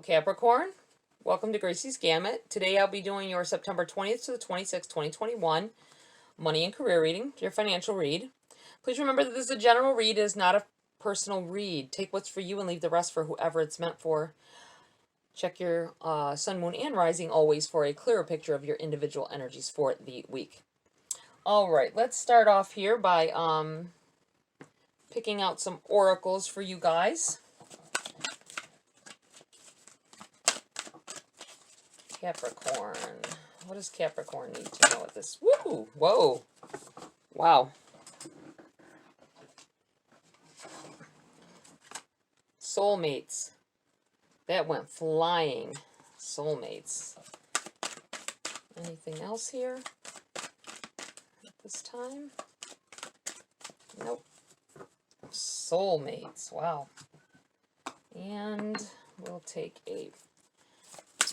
Capricorn, welcome to Gracie's Gamut. Today I'll be doing your September 20th to the 26th, 2021 money and career reading, your financial read. Please remember that this is a general read, it is not a personal read. Take what's for you and leave the rest for whoever it's meant for. Check your sun, moon, and rising always for a clearer picture of your individual energies for the week. All right, let's start off here by picking out some oracles for you guys. Capricorn. What does Capricorn need to know at this? Woo! Whoa! Wow. Soulmates. That went flying. Soulmates. Anything else here at this time? Nope. Soulmates. Wow. And we'll take a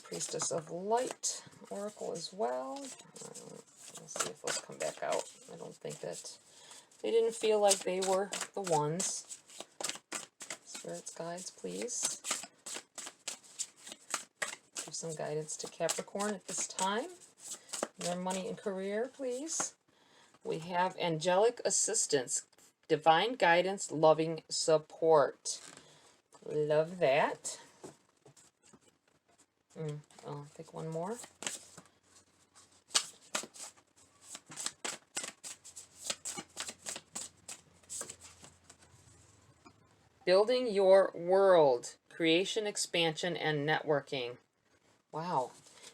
Priestess of Light oracle as well. Let's see if those come back out. I don't think that they didn't feel like they were the ones. Spirits, guides, please. Give some guidance to Capricorn at this time. Their money and career, please. We have Angelic Assistance, divine guidance, loving support. Love that. I'll pick one more. Building your world, creation, expansion, and networking. Wow.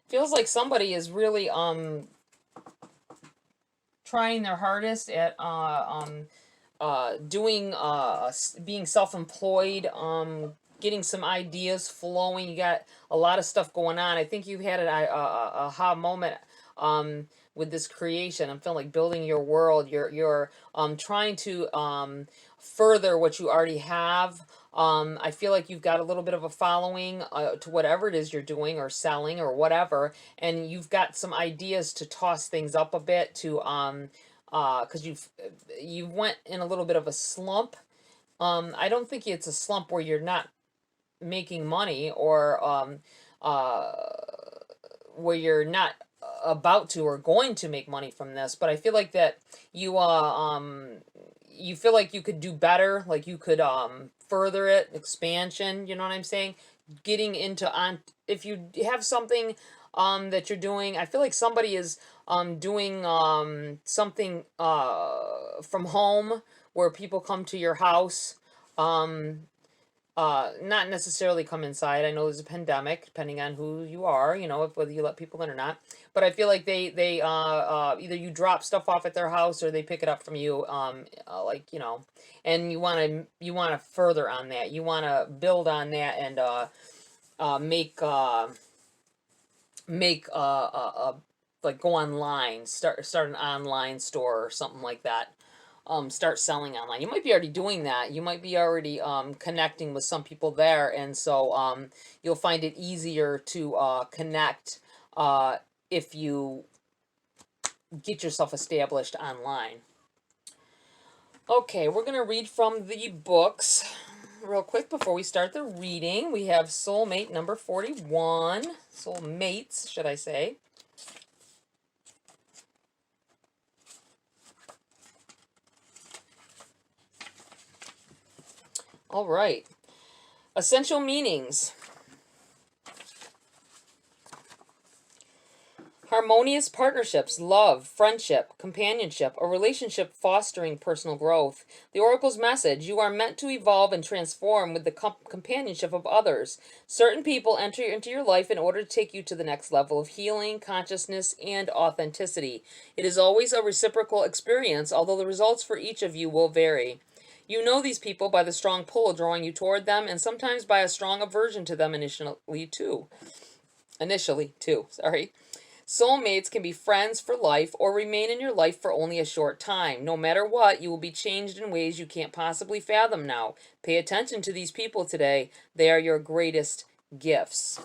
Feels like somebody is really trying their hardest at doing being self-employed, getting some ideas flowing. You got a lot of stuff going on. I think you had an aha moment with this creation. I'm feeling like building your world. You're trying to further what you already have. I feel like you've got a little bit of a following to whatever it is you're doing or selling or whatever, and you've got some ideas to toss things up a bit to because you went in a little bit of a slump. I don't think it's a slump where you're not making money or where you're not about to or going to make money from this, but I feel like that you you feel like you could do better, like you could further it, expansion, you know what I'm saying? Getting into if you have something that you're doing, I feel like somebody is doing something from home where people come to your house. Not necessarily come inside. I know there's a pandemic, depending on who you are, you know, whether you let people in or not. But I feel like they either you drop stuff off at their house or they pick it up from you, like, you know, and you want to further on that. You want to build on that and make like go online, start an online store or something like that. Start selling online. You might be already doing that. You might be already connecting with some people there, and so you'll find it easier to connect if you get yourself established online. Okay, we're going to read from the books real quick before we start the reading. We have Soulmate number 41. Soulmates, should I say. All right. Essential meanings. Harmonious partnerships, love, friendship, companionship, a relationship fostering personal growth. The Oracle's message: you are meant to evolve and transform with the companionship of others. Certain people enter into your life in order to take you to the next level of healing, consciousness, and authenticity. It is always a reciprocal experience, although the results for each of you will vary. You know these people by the strong pull drawing you toward them, and sometimes by a strong aversion to them initially too. Soulmates can be friends for life or remain in your life for only a short time. No matter what, you will be changed in ways you can't possibly fathom now. Pay attention to these people today. They are your greatest gifts.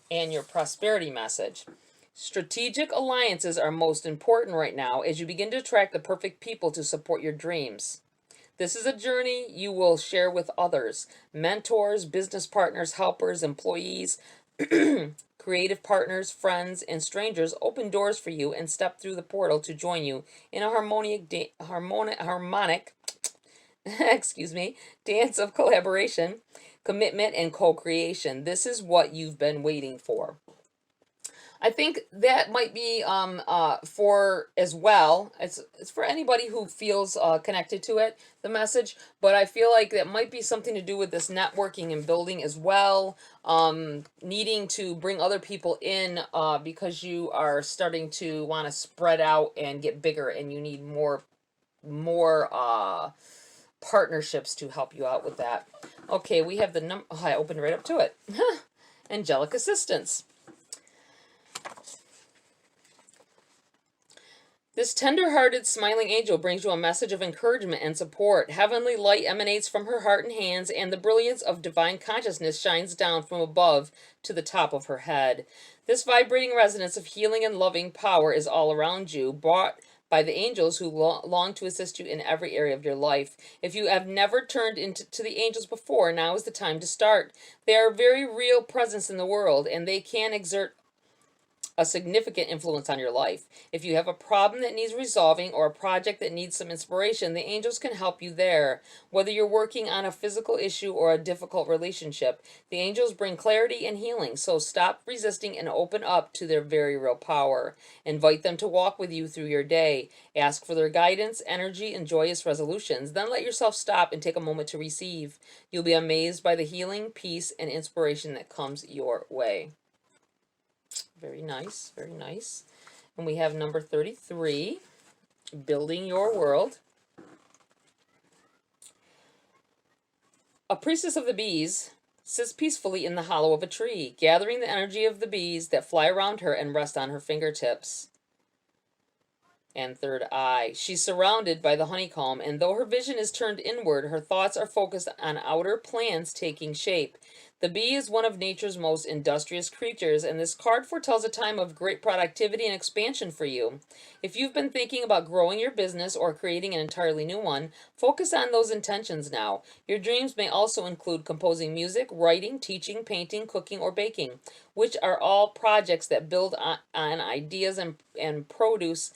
And your prosperity message. Strategic alliances are most important right now as you begin to attract the perfect people to support your dreams. This is a journey you will share with others, mentors, business partners, helpers, employees, creative partners, friends, and strangers. Open doors for you and step through the portal to join you in a harmonic excuse me, dance of collaboration, commitment, and co-creation. This is what you've been waiting for. I think that might be for as well. It's for anybody who feels connected to it, the message. But I feel like that might be something to do with this networking and building as well. Needing to bring other people in because you are starting to want to spread out and get bigger, and you need more partnerships to help you out with that. Okay, we have the number. Oh, I opened right up to it. Angelic Assistance. This tender-hearted, smiling angel brings you a message of encouragement and support. Heavenly light emanates from her heart and hands, and the brilliance of divine consciousness shines down from above to the top of her head. This vibrating resonance of healing and loving power is all around you, brought by the angels who long to assist you in every area of your life. If you have never turned to the angels before, now is the time to start. They are a very real presence in the world, and they can exert a significant influence on your life. If you have a problem that needs resolving or a project that needs some inspiration, the angels can help you there. Whether you're working on a physical issue or a difficult relationship, the angels bring clarity and healing. So stop resisting and open up to their very real power. Invite them to walk with you through your day. Ask for their guidance, energy, and joyous resolutions. Then let yourself stop and take a moment to receive. You'll be amazed by the healing, peace, and inspiration that comes your way. Very nice, very nice. And we have number 33, Building Your World. A priestess of the bees sits peacefully in the hollow of a tree, gathering the energy of the bees that fly around her and rest on her fingertips and third eye. She's surrounded by the honeycomb, and though her vision is turned inward, her thoughts are focused on outer plans taking shape. The bee is one of nature's most industrious creatures, and this card foretells a time of great productivity and expansion for you. If you've been thinking about growing your business or creating an entirely new one, focus on those intentions now. Your dreams may also include composing music, writing, teaching, painting, cooking, or baking, which are all projects that build on ideas and produce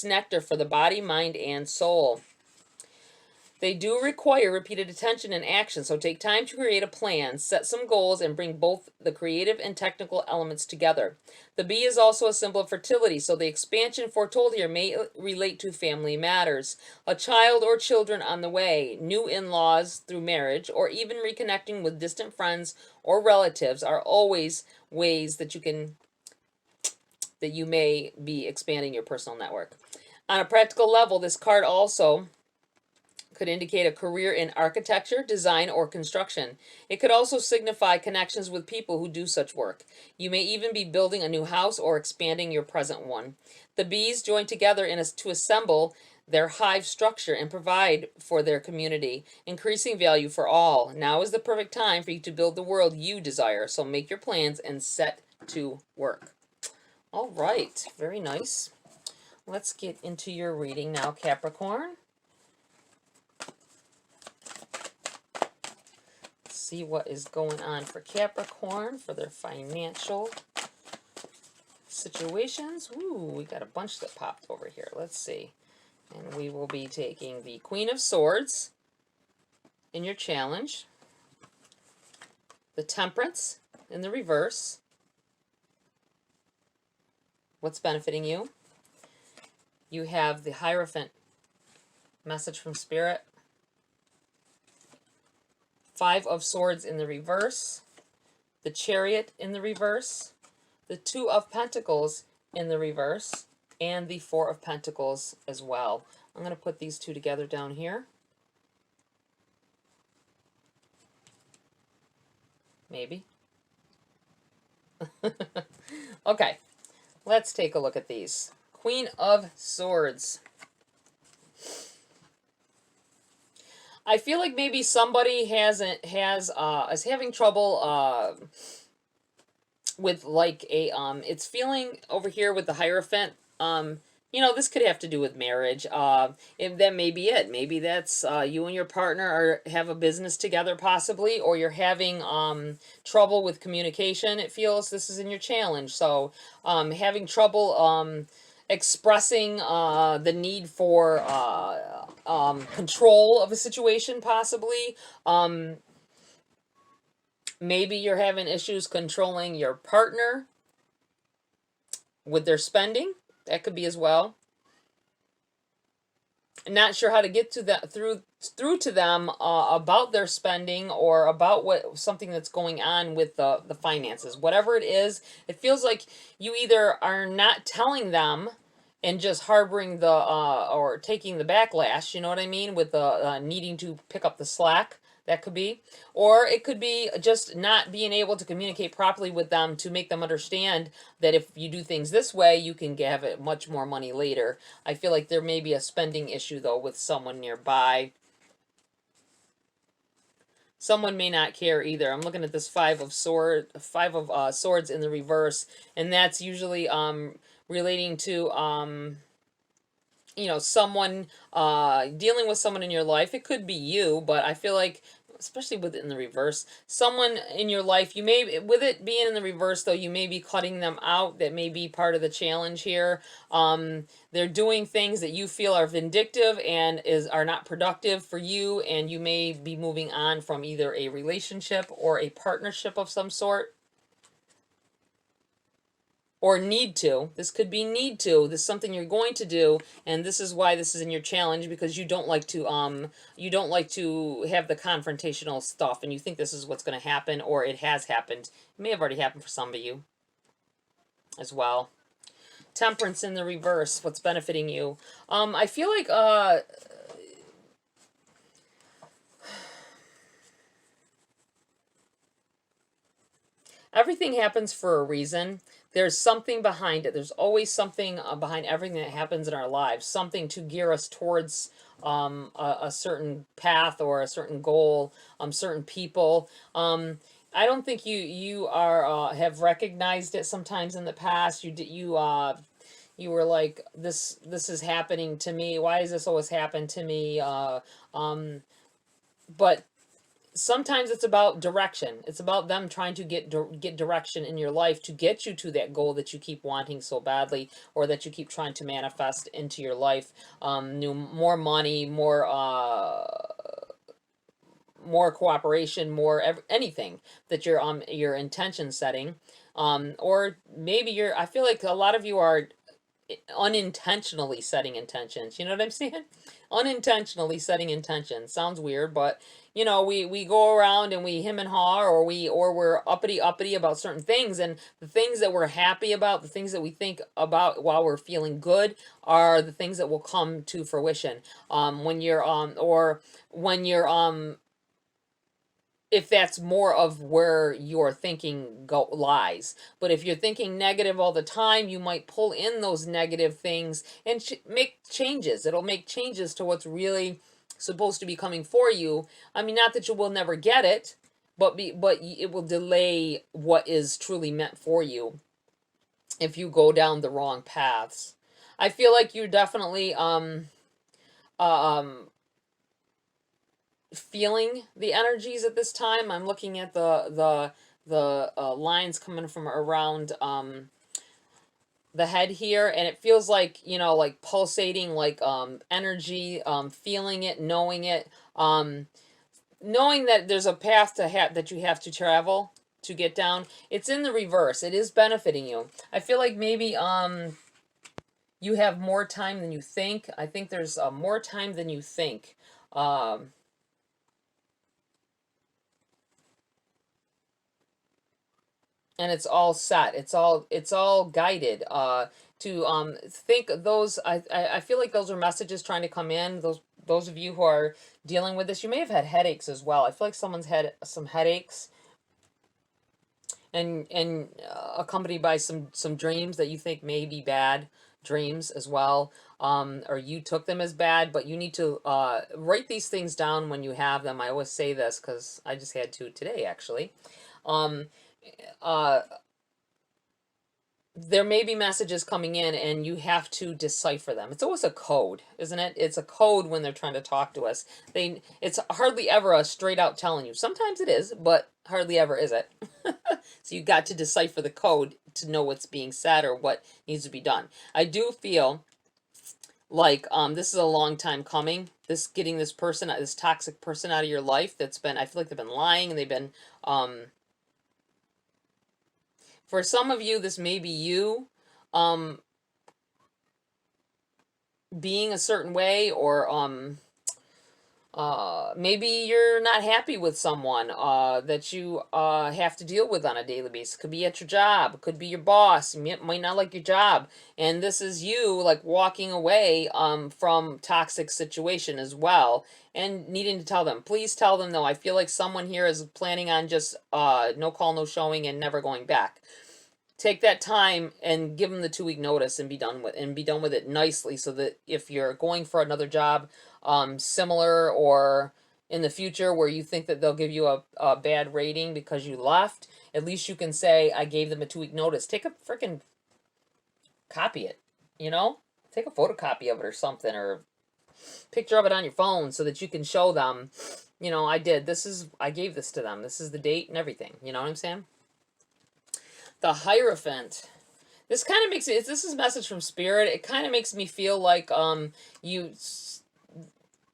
nectar for the body, mind, and soul. They do require repeated attention and action, so take time to create a plan, set some goals, and bring both the creative and technical elements together. The bee is also a symbol of fertility, so the expansion foretold here may relate to family matters. A child or children on the way, new in-laws through marriage, or even reconnecting with distant friends or relatives are always ways that you may be expanding your personal network. On a practical level, this card also could indicate a career in architecture, design, or construction. It could also signify connections with people who do such work. You may even be building a new house or expanding your present one. The bees join together to assemble their hive structure and provide for their community, increasing value for all. Now is the perfect time for you to build the world you desire, so make your plans and set to work. All right, very nice. Let's get into your reading now, Capricorn. See what is going on for Capricorn for their financial situations. Ooh, we got a bunch that popped over here. Let's see. And we will be taking the Queen of Swords in your challenge, the Temperance in the reverse, what's benefiting you. You have the Hierophant, message from Spirit, Five of Swords in the reverse, the Chariot in the reverse, the Two of Pentacles in the reverse, and the Four of Pentacles as well. I'm going to put these two together down here. Maybe. Okay, let's take a look at these. Queen of Swords. I feel like maybe somebody is having trouble with like a it's feeling over here with the Hierophant This could have to do with marriage. If that may be it. Maybe that's you and your partner have a business together, possibly, or you're having trouble with communication. It feels this is in your challenge. So, having trouble expressing the need for control of a situation, possibly. Um, Maybe you're having issues controlling your partner with their spending. That could be as well. Not sure how to get to that through to them about their spending or about what something that's going on with the finances. Whatever it is, it feels like you either are not telling them and just harboring the or taking the backlash, you know what I mean, with the needing to pick up the slack. That could be, or it could be just not being able to communicate properly with them to make them understand that if you do things this way, you can have it much more money later. I feel like there may be a spending issue though with someone nearby. Someone may not care either. I'm looking at this five of swords in the reverse, and that's usually relating to someone dealing with someone in your life. It could be you, but I feel like, especially with it in the reverse, someone in your life, you may, with it being in the reverse though, you may be cutting them out. That may be part of the challenge here. They're doing things that you feel are vindictive and are not productive for you, and you may be moving on from either a relationship or a partnership of some sort, or need to. This could be need to. This is something you're going to do, and this is why this is in your challenge, because you don't like to have the confrontational stuff, and you think this is what's going to happen, or it has happened. It may have already happened for some of you as well. Temperance in the reverse. What's benefiting you? I feel like everything happens for a reason. There's something behind it. There's always something behind everything that happens in our lives. Something to gear us towards a certain path or a certain goal. Certain people. I don't think you are have recognized it sometimes in the past. You were like, this is happening to me. Why does this always happen to me? But sometimes it's about direction. It's about them trying to get direction in your life to get you to that goal that you keep wanting so badly, or that you keep trying to manifest into your life. More money, more cooperation, anything that your intention setting, or maybe you're. I feel like a lot of you are unintentionally setting intentions. You know what I'm saying? Unintentionally setting intentions. Sounds weird, but we go around and we hem and haw, or we're uppity about certain things, and the things that we're happy about, the things that we think about while we're feeling good, are the things that will come to fruition. When you're or when you're if that's more of where your thinking lies. But if you're thinking negative all the time, you might pull in those negative things and make changes. It'll make changes to what's really supposed to be coming for you. I mean, not that you will never get it, but it will delay what is truly meant for you if you go down the wrong paths. I feel like you're definitely um feeling the energies at this time. I'm looking at the lines coming from around the head here, and it feels like, like pulsating, like energy, feeling it, knowing that there's a path that you have to travel to get down. It's in the reverse. It is benefiting you. I feel like maybe you have more time than you think. I think there's more time than you think. And it's all set. It's all guided. To think those. I feel like those are messages trying to come in. Those of you who are dealing with this, you may have had headaches as well. I feel like someone's had some headaches, and accompanied by some dreams that you think may be bad dreams as well. Or you took them as bad, but you need to write these things down when you have them. I always say this because I just had to today, actually. Um, uh, there may be messages coming in and you have to decipher them. It's always a code, isn't it? It's a code when they're trying to talk to us. It's hardly ever a straight out telling you. Sometimes it is, but hardly ever is it. So you got to decipher the code to know what's being said or what needs to be done. I do feel like this is a long time coming. This getting this person, this toxic person out of your life that's been, I feel like they've been lying and they've been for some of you, this may be you being a certain way, or maybe you're not happy with someone that you have to deal with on a daily basis. Could be at your job, could be your boss. You might not like your job, and this is you like walking away from toxic situation as well, and needing to tell them. Please tell them, no, I feel like someone here is planning on just no call, no showing, and never going back. Take that time and give them the 2-week notice and be done with it nicely, so that if you're going for another job similar or in the future where you think that they'll give you a bad rating because you left, at least you can say, I gave them a 2-week notice. Take a freaking copy it, take a photocopy of it or something, or picture of it on your phone so that you can show them, I gave this to them, this is the date and everything. You know what I'm saying? The Hierophant. This kind of makes it. This is a message from Spirit. It kind of makes me feel like you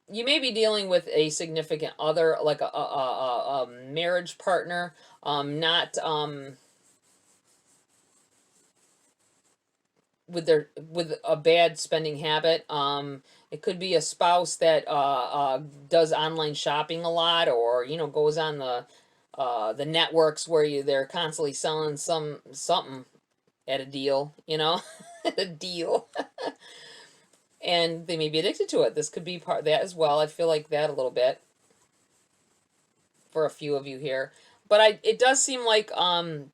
may be dealing with a significant other, like a marriage partner, not with a bad spending habit. It could be a spouse that does online shopping a lot, or goes on the networks where they're constantly selling something at a deal, a deal. And they may be addicted to it. This could be part of that as well. I feel like that a little bit for a few of you here. But it does seem like I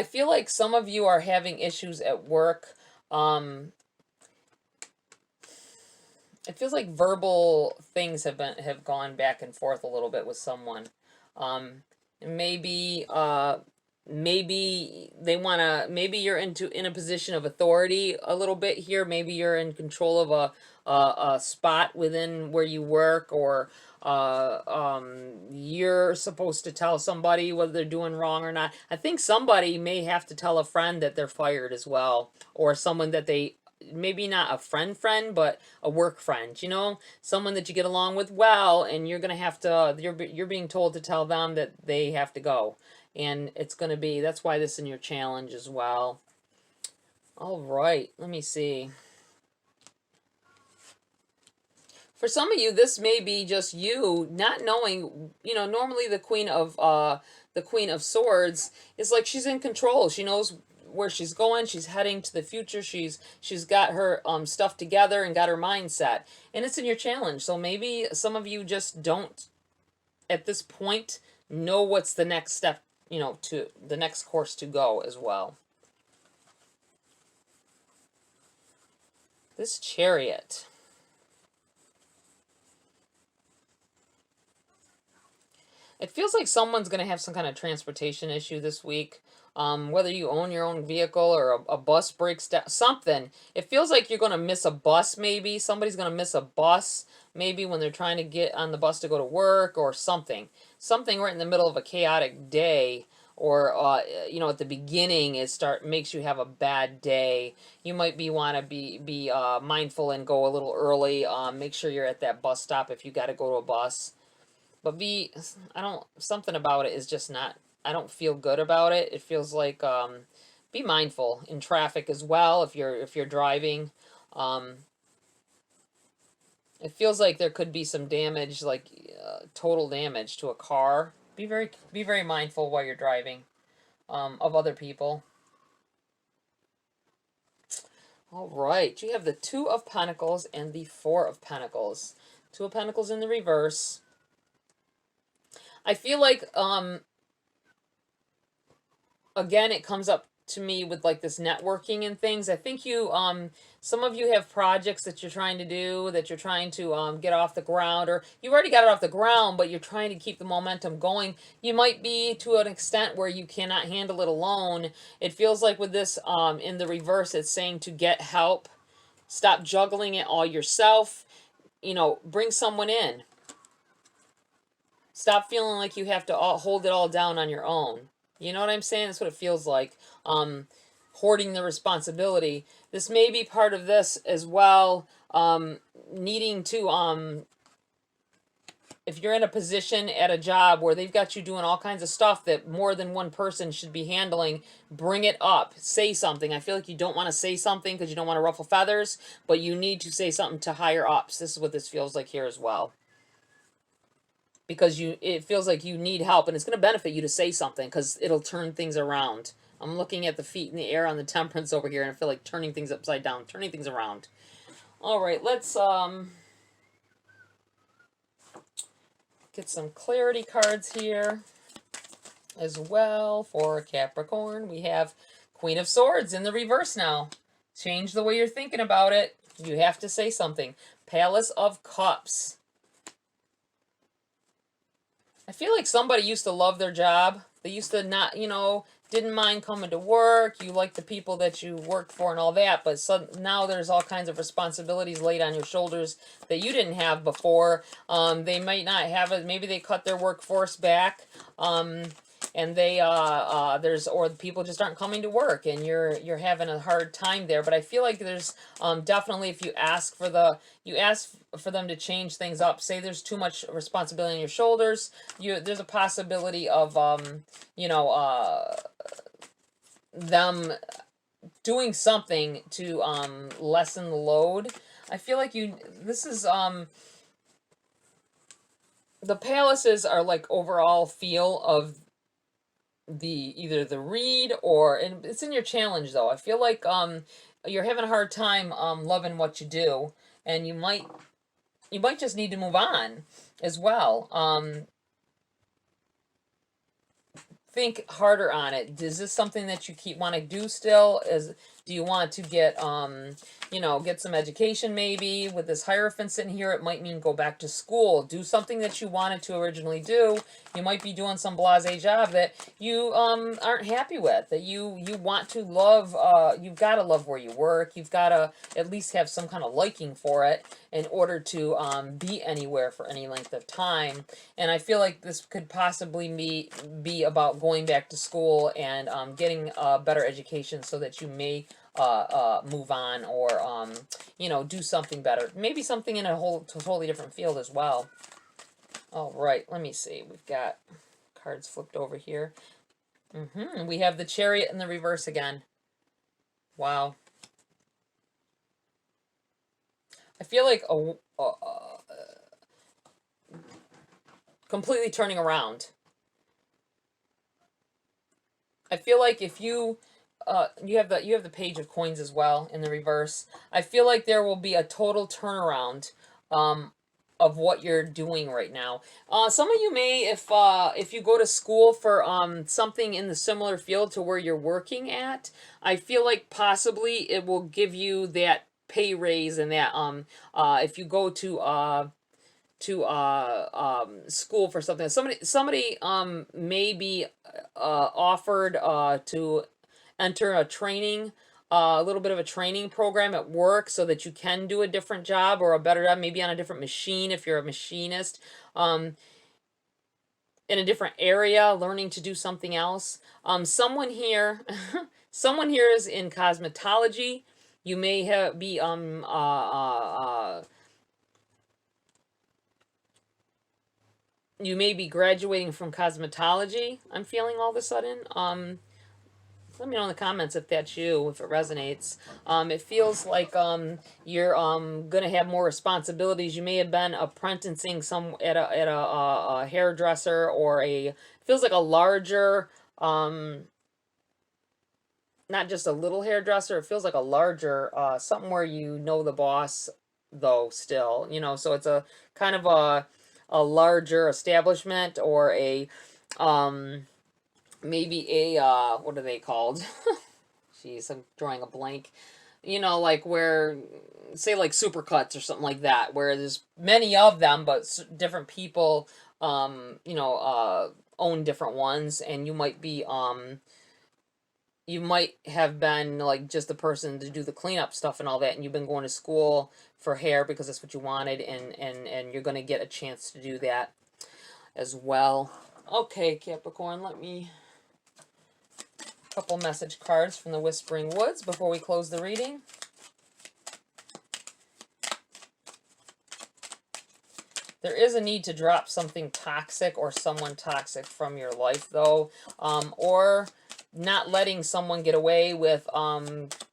feel like some of you are having issues at work. It feels like verbal things have gone back and forth a little bit with someone. Maybe maybe you're in a position of authority a little bit here. Maybe you're in control of a spot within where you work, or you're supposed to tell somebody whether they're doing wrong or not. I think somebody may have to tell a friend that they're fired as well, or someone that they, maybe not a friend, but a work friend, someone that you get along with well, and you're gonna have to, you're being told to tell them that they have to go. And it's going to be, that's why this is in your challenge as well. All right, let me see. For some of you, this may be just you not knowing, normally the Queen of Swords is like, she's in control. She knows where she's going. She's heading to the future. She's got her stuff together and got her mindset. And it's in your challenge. So maybe some of you just don't, at this point, know what's the next step, to the next course to go as well. This Chariot. It feels like someone's going to have some kind of transportation issue this week. Whether you own your own vehicle or a bus breaks down, something. It feels like you're going to miss a bus, maybe. Somebody's going to miss a bus, maybe when they're trying to get on the bus to go to work, or something. Something right in the middle of a chaotic day, or at the beginning makes you have a bad day. You might want to be mindful and go a little early. Make sure you're at that bus stop if you got to go to a bus. But something about it is just not, I don't feel good about it. It feels like, be mindful in traffic as well if you're driving. It feels like there could be some damage, like total damage to a car. Be very mindful while you're driving, of other people. All right, you have the Two of Pentacles and the Four of Pentacles. Two of Pentacles in the reverse. I feel like, again, it comes up to me with like this networking and things. I think you some of you have projects that you're trying to do, that you're trying to get off the ground, or you've already got it off the ground, but you're trying to keep the momentum going. You might be to an extent where you cannot handle it alone. It feels like with this in the reverse, it's saying to get help. Stop juggling it all yourself. You know, bring someone in. Stop feeling like you have to hold it all down on your own. You know what I'm saying? That's what it feels like. Hoarding the responsibility. This may be part of this as well. Needing to, if you're in a position at a job where they've got you doing all kinds of stuff that more than one person should be handling, bring it up. Say something. I feel like you don't want to say something because you don't want to ruffle feathers, but you need to say something to higher ups. This is what this feels like here as well. Because it feels like you need help, and it's going to benefit you to say something because it'll turn things around. I'm looking at the feet in the air on the temperance over here, and I feel like turning things upside down, turning things around. All right, let's get some clarity cards here as well for Capricorn. We have Queen of Swords in the reverse now. Change the way you're thinking about it. You have to say something. Palace of Cups. I feel like somebody used to love their job. They used to not, you know, didn't mind coming to work. You like the people that you worked for and all that. But now there's all kinds of responsibilities laid on your shoulders that you didn't have before. They might not have it. Maybe they cut their workforce back. And they or people just aren't coming to work, and you're having a hard time there. But I feel like there's definitely, if you ask for them to change things up, say there's too much responsibility on your shoulders, there's a possibility of them doing something to lessen the load. I feel like this is the palaces are like overall feel of either the read and it's in your challenge though. I feel like you're having a hard time loving what you do, and you might just need to move on as well. Think harder on it. Is this something that you want to do still? Do you want to get get some education maybe? With this Hierophant sitting here, it might mean go back to school. Do something that you wanted to originally do. You might be doing some blasé job that you aren't happy with, that you want to love. You've got to love where you work. You've got to at least have some kind of liking for it in order to be anywhere for any length of time. And I feel like this could possibly be about going back to school and getting a better education so that you may move on or do something better. Maybe something in a totally different field as well. All right, let me see. We've got cards flipped over here. We have the Chariot in the reverse again. Wow. I feel like completely turning around. I feel like if you have the Page of Coins as well in the reverse. I feel like there will be a total turnaround of what you're doing right now. Some of you may, if you go to school for something in the similar field to where you're working at, I feel like possibly it will give you that pay raise, and that if you go to school for something, somebody may be offered to enter a training, a little bit of a training program at work so that you can do a different job or a better job, maybe on a different machine if you're a machinist, in a different area, learning to do something else. Someone here is in cosmetology. You may be you may be graduating from cosmetology. I'm feeling all of a sudden. Let me know in the comments if that's you, if it resonates. It feels like you're gonna have more responsibilities. You may have been apprenticing at a hairdresser, or feels like a larger, not just a little hairdresser. It feels like a larger something where you know the boss though still. So it's a kind of a larger establishment, or a maybe a what are they called? geez, I'm drawing a blank. You know, like where, say, like supercuts or something like that, where there's many of them, but different people, you know, own different ones, and you might have been like just the person to do the cleanup stuff and all that, and you've been going to school for hair because that's what you wanted, and you're going to get a chance to do that as well. Okay, Capricorn, let me couple message cards from the Whispering Woods before we close the reading. There is a need to drop something toxic or someone toxic from your life, though, or not letting someone get away with,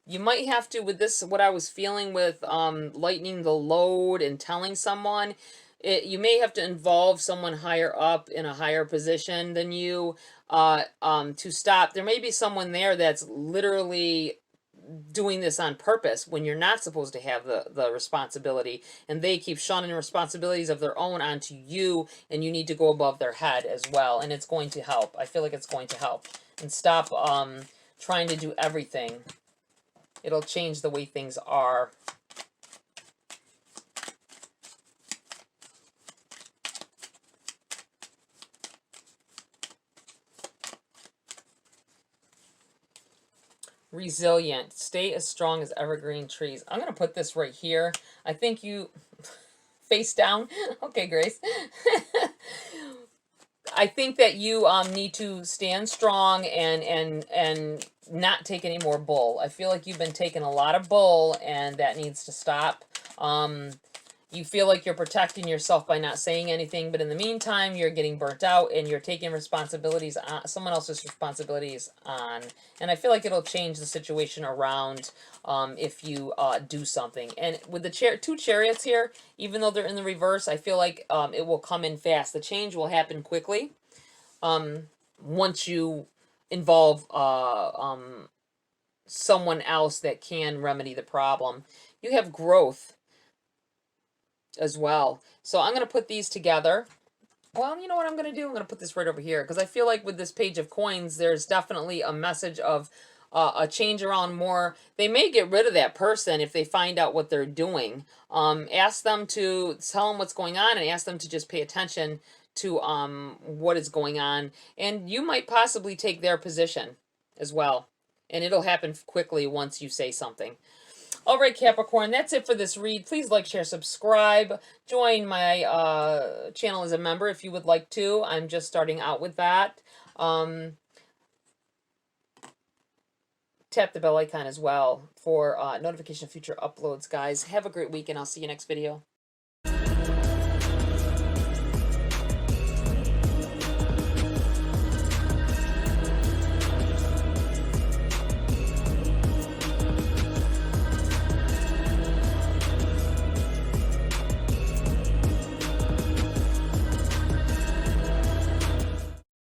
you might have to, with this, what I was feeling with lightening the load and telling someone, you may have to involve someone higher up in a higher position than you to stop. There may be someone there that's literally doing this on purpose when you're not supposed to have the responsibility, and they keep shunning responsibilities of their own onto you, and you need to go above their head as well, and it's going to help. I feel like it's going to help. And stop trying to do everything. It'll change the way things are. Resilient. Stay as strong as evergreen trees. I'm going to put this right here. I think you... face down. Okay, Grace. I think that you need to stand strong and not take any more bull. I feel like you've been taking a lot of bull, and that needs to stop. You feel like you're protecting yourself by not saying anything, but in the meantime, you're getting burnt out and you're taking responsibilities on someone else's responsibilities on. And I feel like it'll change the situation around if you do something. And with the two chariots here, even though they're in the reverse, I feel like it will come in fast. The change will happen quickly once you involve someone else that can remedy the problem. You have growth as well. So I'm going to put these together. Well, you know what I'm going to do? I'm going to put this right over here, because I feel like with this page of coins, there's definitely a message of a change around more. They may get rid of that person if they find out what they're doing. Ask them to tell them what's going on, and ask them to just pay attention to what is going on. And you might possibly take their position as well. And it'll happen quickly once you say something. All right, Capricorn, that's it for this read. Please like, share, subscribe. Join my channel as a member if you would like to. I'm just starting out with that. Tap the bell icon as well for notification of future uploads, guys. Have a great week, and I'll see you next video.